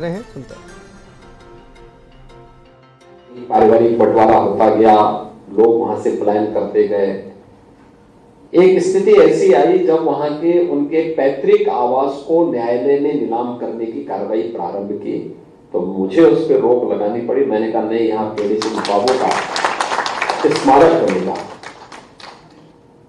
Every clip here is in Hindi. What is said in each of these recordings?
रहे हैं सुनते हैं। पारिवारिक बंटवारा होता गया, लोग वहां से पलायन करते गए। एक स्थिति ऐसी आई जब वहां के उनके पैतृक आवास को न्यायालय ने नीलाम करने की कार्रवाई प्रारंभ की, तो मुझे उस पर रोक लगानी पड़ी। मैंने कहा नहीं, यहाँ केडी सिंह बाबू का स्मारक बनेगा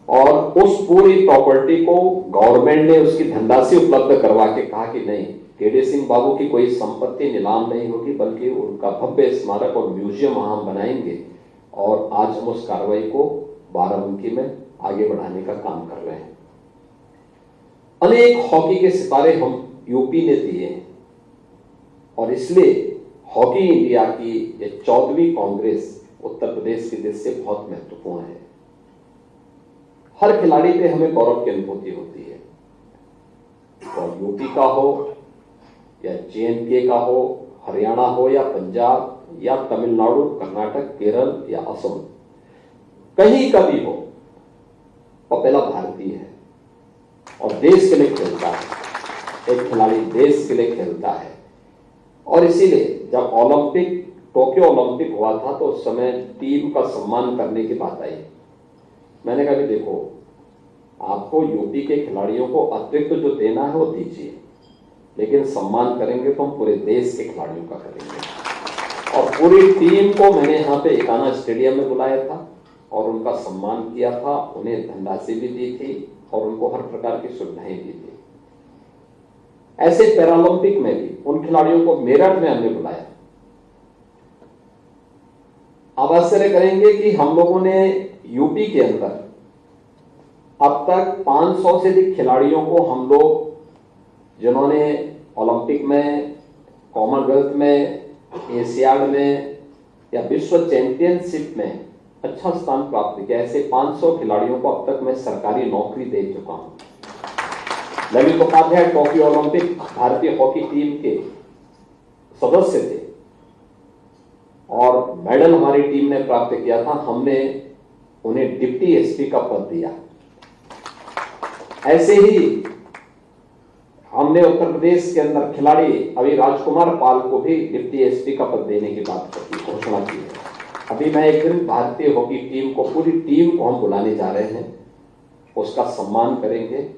और उस पूरी प्रॉपर्टी को गवर्नमेंट ने उसकी धनराशि उपलब्ध करवा के कहा कि नहीं, केडी सिंह बाबू की कोई संपत्ति नीलाम नहीं होगी, बल्कि उनका भव्य स्मारक और म्यूजियम वहां हम बनाएंगे। और आज हम उस कार्रवाई को बाराबंकी में आगे बढ़ाने का काम कर रहे हैं। अनेक हॉकी के सितारे हम यूपी ने दिए हैं और इसलिए हॉकी इंडिया की ये 14वीं कांग्रेस उत्तर प्रदेश की दृष्टि से बहुत महत्वपूर्ण है। हर खिलाड़ी पे हमें गौरव की अनुभूति होती है, और यूपी का हो या JNK का हो, हरियाणा हो या पंजाब या तमिलनाडु, कर्नाटक, केरल या असम, कहीं का भी हो, और पहला भारतीय है और देश के लिए खेलता है। एक खिलाड़ी देश के लिए खेलता है और इसीलिए जब टोक्यो ओलंपिक हुआ था तो उस समय टीम का सम्मान करने की बात आई। मैंने कहा कि देखो, आपको यूपी के खिलाड़ियों को अतिरिक्त जो देना है वो दीजिए, लेकिन सम्मान करेंगे तो हम पूरे देश के खिलाड़ियों का करेंगे। और पूरी टीम को मैंने यहाँ पे एकाना स्टेडियम में बुलाया था और उनका सम्मान किया था, उन्हें धनराशि भी दी थी और उनको हर प्रकार की सुविधाएं दी थी। ऐसे पैरालंपिक में भी उन खिलाड़ियों को मेरठ में हमने बुलाया। आप आश्चर्य करेंगे कि हम लोगों ने यूपी के अंदर अब तक 500 से अधिक खिलाड़ियों को हम लोग, जिन्होंने ओलंपिक में, कॉमनवेल्थ में, एशियाड में या विश्व चैंपियनशिप में अच्छा स्थान प्राप्त किया, ऐसे 500 खिलाड़ियों को अब तक मैं सरकारी नौकरी दे चुका हूं। ललित उपाध्याय टोक्यो ओलंपिक भारतीय हॉकी टीम के सदस्य थे और मेडल हमारी टीम ने प्राप्त किया था। हमने उन्हें डिप्टी SP का पद दिया। ऐसे ही हमने उत्तर प्रदेश के अंदर खिलाड़ी अभी राजकुमार पाल को भी डिप्टी SP का पद देने की बात की घोषणा की है। अभी मैं एक दिन भारतीय हॉकी टीम को, पूरी टीम को हम बुलाने जा रहे हैं, उसका सम्मान करेंगे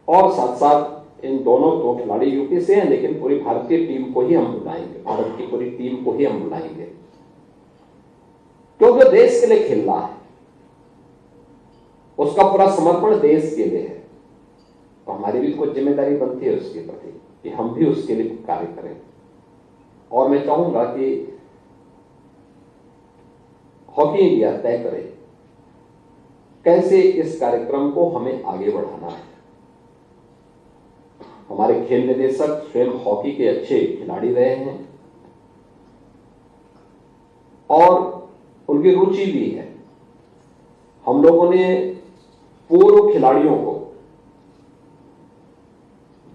और साथ साथ इन दोनों दो खिलाड़ी यूपी से हैं, लेकिन पूरी भारतीय टीम को ही हम बुलाएंगे, भारत की पूरी टीम को ही हम बुलाएंगे, क्योंकि देश के लिए खेल रहा है, उसका पूरा समर्पण देश के लिए है। तो हमारी भी कुछ जिम्मेदारी बनती है उसके प्रति कि हम भी उसके लिए कार्य करें। और मैं चाहूंगा कि हॉकी इंडिया तय करे कैसे इस कार्यक्रम को हमें आगे बढ़ाना है। हमारे खेल निदेशक स्वयं हॉकी के अच्छे खिलाड़ी रहे हैं और उनकी रुचि भी है। हम लोगों ने पूर्व खिलाड़ियों को,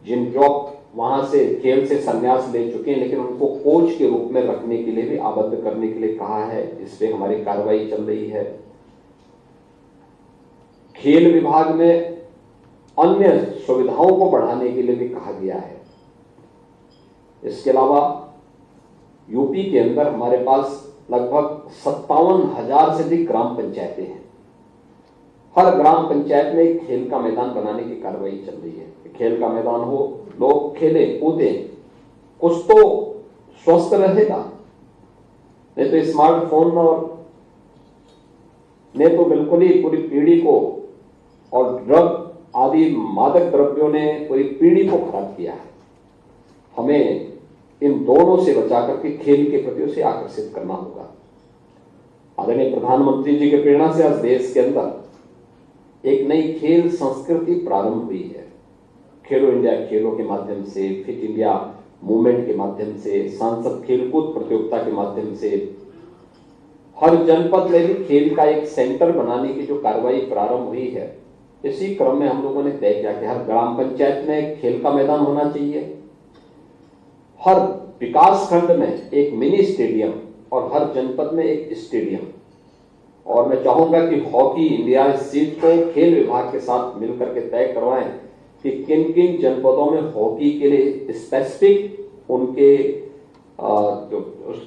जिन जो वहां से खेल से संन्यास ले चुके हैं, लेकिन उनको कोच के रूप में रखने के लिए भी आबद्ध करने के लिए कहा है। इस पे हमारी कार्रवाई चल रही है। खेल विभाग में अन्य सुविधाओं को बढ़ाने के लिए भी कहा गया है। इसके अलावा यूपी के अंदर हमारे पास लगभग 57,000 से अधिक ग्राम पंचायतें हैं। हर ग्राम पंचायत में एक खेल का मैदान बनाने की कार्रवाई चल रही है। खेल का मैदान हो, लोग खेले कूदे, कुछ तो स्वस्थ रहेगा। नहीं तो स्मार्टफोन और ने तो बिल्कुल ही पूरी पीढ़ी को, और ड्रग आदि मादक द्रव्यों ने पूरी पीढ़ी को खराब किया है। हमें इन दोनों से बचा करके खेल के प्रति उसे आकर्षित करना होगा। आदरणीय प्रधानमंत्री जी के प्रेरणा से आज देश के अंदर एक नई खेल संस्कृति प्रारंभ हुई है। खेलो इंडिया खेलों के माध्यम से, फिट इंडिया मूवमेंट के माध्यम से, सांसद खेलकूद प्रतियोगिता के माध्यम से, हर जनपद में भी खेल का एक सेंटर बनाने की जो कार्रवाई प्रारंभ हुई है, इसी क्रम में हम लोगों ने तय किया कि हर ग्राम पंचायत में खेल का मैदान होना चाहिए, हर विकास खंड में एक मिनी स्टेडियम और हर जनपद में एक स्टेडियम। और मैं चाहूंगा कि हॉकी इंडिया इस चीज को खेल विभाग के साथ मिलकर के तय करवाएं कि किन किन जनपदों में हॉकी के लिए स्पेसिफिक उनके जो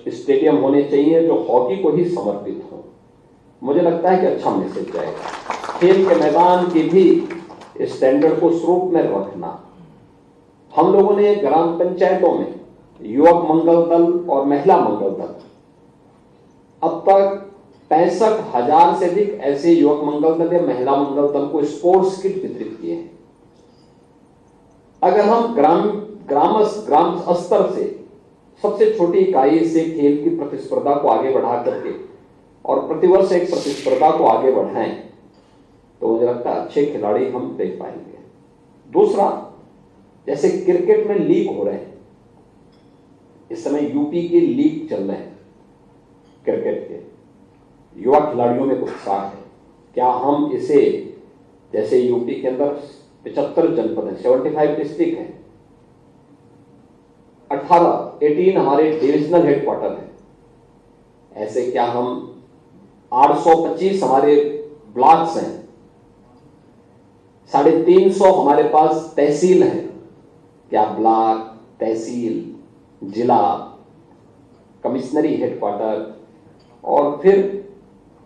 स्टेडियम होने चाहिए जो हॉकी को ही समर्पित हो। मुझे लगता है कि अच्छा मैसेज जाएगा। खेल के मैदान की भी स्टैंडर्ड को उस रूप में रखना। हम लोगों ने ग्राम पंचायतों में युवक मंगल दल और महिला मंगल दल, अब तक 65,000 से अधिक ऐसे युवक मंगल दल या महिला मंगल दल को स्पोर्ट्स किट वितरित किए हैं। अगर हम ग्राम स्तर से सबसे छोटी इकाई से खेल की प्रतिस्पर्धा को आगे बढ़ा करके और प्रतिवर्ष एक प्रतिस्पर्धा को आगे बढ़ाएं तो मुझे लगता है अच्छे खिलाड़ी हम देख पाएंगे। दूसरा, जैसे क्रिकेट में लीग हो रहे हैं, इस समय यूपी के लीग चल रहे हैं क्रिकेट के, युवा खिलाड़ियों में उत्साह है। क्या हम इसे, जैसे यूपी के अंदर 75 जनपद है, 75 डिस्ट्रिक्ट है, 18 हमारे डिविजनल हेडक्वार्टर है, ऐसे क्या हम 825 हमारे ब्लॉक्स हैं, 350 हमारे पास तहसील है, क्या ब्लॉक, तहसील, जिला, कमिश्नरी हेडक्वार्टर और फिर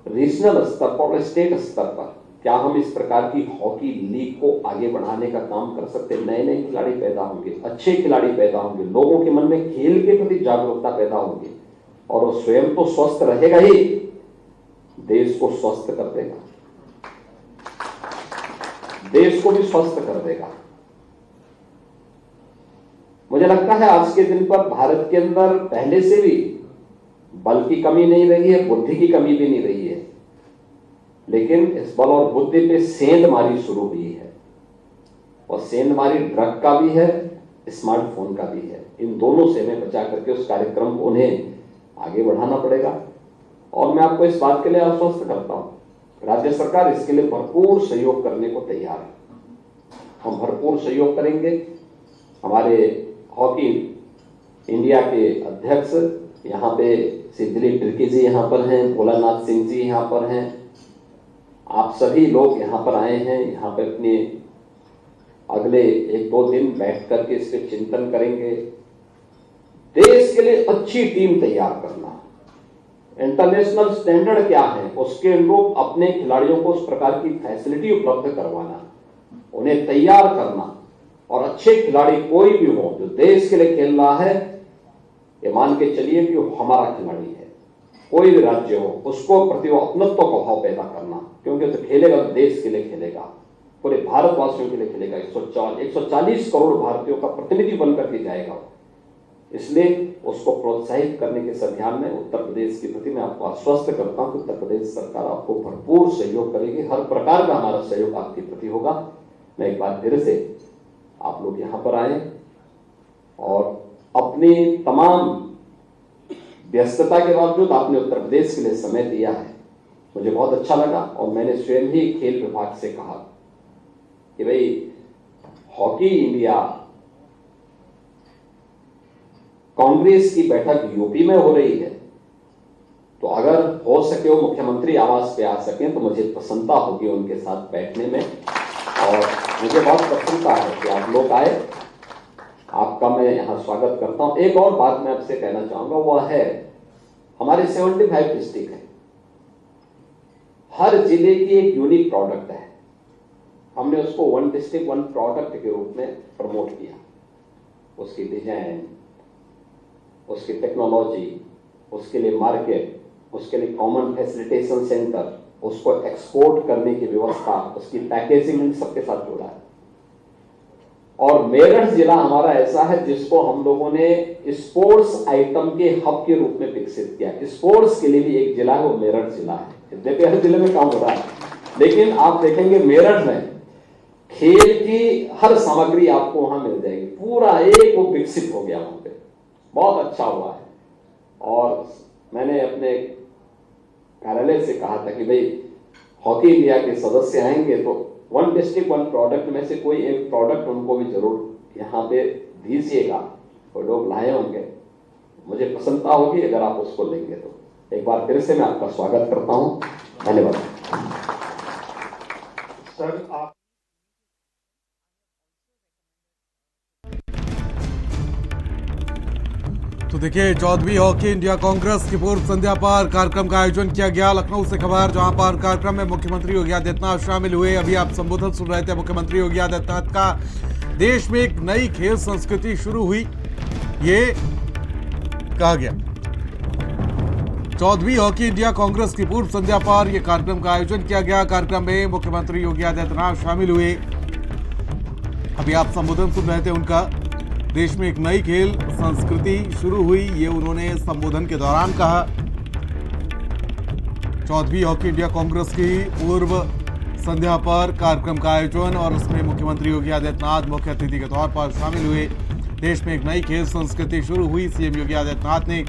रीजनल स्तर पर और स्टेट स्तर पर क्या हम इस प्रकार की हॉकी लीग को आगे बढ़ाने का काम कर सकते हैं? नए नए खिलाड़ी पैदा होंगे, अच्छे खिलाड़ी पैदा होंगे, लोगों के मन में खेल के प्रति जागरूकता पैदा होगी और वो स्वयं तो स्वस्थ रहेगा ही, देश को स्वस्थ कर देगा, देश को भी स्वस्थ कर देगा। मुझे लगता है आज के दिन पर भारत के अंदर पहले से भी बल की कमी नहीं रही है, बुद्धि की कमी भी नहीं रही है, लेकिन इस बल और बुद्धि पे सेंधमारी शुरू हुई है और सेंधमारी ड्रग का भी है, स्मार्टफोन का भी है। इन दोनों से हमें बचा करके उस कार्यक्रम को उन्हें आगे बढ़ाना पड़ेगा और मैं आपको इस बात के लिए आश्वस्त करता हूं, राज्य सरकार इसके लिए भरपूर सहयोग करने को तैयार है। हम भरपूर सहयोग करेंगे। हमारे हॉकी इंडिया के अध्यक्ष यहाँ पे श्री दिलीप तिर्की जी यहाँ पर हैं, भोलानाथ सिंह जी यहाँ पर हैं, आप सभी लोग यहाँ पर आए हैं। यहाँ पे अपने अगले 1-2 दिन बैठ करके इस पे चिंतन करेंगे। देश के लिए अच्छी टीम तैयार करना, इंटरनेशनल स्टैंडर्ड क्या है उसके अनुरूप अपने खिलाड़ियों को उस प्रकार की फैसिलिटी उपलब्ध करवाना, उन्हें तैयार करना और अच्छे खिलाड़ी कोई भी हो जो देश के लिए खेल रहा है, ये मान के चलिए कि वो हमारा खिलाड़ी है, कोई भी राज्य हो, उसको प्रति अपनत्व का भाव पैदा करना, क्योंकि तो खेलेगा तो देश के लिए खेलेगा, पूरे भारतवासियों के लिए खेलेगा। 140 करोड़ भारतीयों का प्रतिनिधि बनकर के जाएगा, इसलिए उसको प्रोत्साहित करने के इस अभियान में उत्तर प्रदेश के प्रति मैं आपको आश्वस्त करता हूं कि उत्तर प्रदेश सरकार आपको भरपूर सहयोग करेगी, हर प्रकार का हमारा सहयोग आपके प्रति होगा। मैं एक बार फिर से आप लोग यहां पर आए और अपनी तमाम व्यस्तता के बावजूद आपने उत्तर प्रदेश के लिए समय दिया है, मुझे बहुत अच्छा लगा। और मैंने स्वयं ही खेल विभाग से कहा कि भाई हॉकी इंडिया कांग्रेस की बैठक यूपी में हो रही है, तो अगर हो सके वो मुख्यमंत्री आवास पे आ सकें तो मुझे प्रसन्नता होगी उनके साथ बैठने में। और मुझे बहुत प्रसन्नता है कि आप लोग आए, आपका मैं यहाँ स्वागत करता हूँ। एक और बात मैं आपसे कहना चाहूंगा, वह है हमारे 75 डिस्ट्रिक्ट है, हर जिले की एक यूनिक प्रोडक्ट है। हमने उसको 1 डिस्ट्रिक्ट 1 प्रोडक्ट के रूप में प्रमोट किया, उसकी डिजाइन, उसकी टेक्नोलॉजी, उसके लिए मार्केट, उसके लिए कॉमन फैसिलिटेशन सेंटर, उसको एक्सपोर्ट करने की व्यवस्था, उसकी पैकेजिंग, इन सबके साथ जोड़ा है। और मेरठ जिला हमारा ऐसा है जिसको हम लोगों ने स्पोर्ट्स आइटम के हब के रूप में विकसित किया। स्पोर्ट्स के लिए भी एक जिला है, वो मेरठ जिला है। देखिए हर जिले में काम हो रहा है, लेकिन आप देखेंगे मेरठ में खेल की हर सामग्री आपको वहां मिल जाएगी, पूरा एक वो विकसित हो गया वहां पे, बहुत अच्छा हुआ है। और मैंने अपने कार्यालय से कहा था कि भाई हॉकी इंडिया के सदस्य आएंगे तो 1 डिस्ट्रिक्ट 1 प्रोडक्ट में से कोई एक प्रोडक्ट उनको भी जरूर यहाँ पे दीजिएगा। वो लोग लाए होंगे, मुझे प्रसन्नता होगी अगर आप उसको लेंगे तो। एक बार फिर से मैं आपका स्वागत करता हूँ, धन्यवाद। सर आप तो देखिए, 14वीं हॉकी इंडिया कांग्रेस की पूर्व संध्या पर कार्यक्रम का आयोजन किया गया। लखनऊ से खबर, जहां पर कार्यक्रम में मुख्यमंत्री योगी आदित्यनाथ शामिल हुए। अभी आप संबोधन सुन रहे थे मुख्यमंत्री योगी आदित्यनाथ का। देश में एक नई खेल संस्कृति शुरू हुई, ये कहा गया। 14वीं हॉकी इंडिया कांग्रेस की पूर्व संध्या पर यह कार्यक्रम का आयोजन किया गया। कार्यक्रम में मुख्यमंत्री योगी आदित्यनाथ शामिल हुए। अभी आप संबोधन सुन रहे थे उनका। देश में एक नई खेल संस्कृति शुरू हुई, ये उन्होंने संबोधन के दौरान कहा। 14वीं हॉकी इंडिया कांग्रेस की पूर्व संध्या पर कार्यक्रम का आयोजन और उसमें मुख्यमंत्री योगी आदित्यनाथ मुख्य अतिथि के तौर पर शामिल हुए। देश में एक नई खेल संस्कृति शुरू हुई, सीएम योगी आदित्यनाथ ने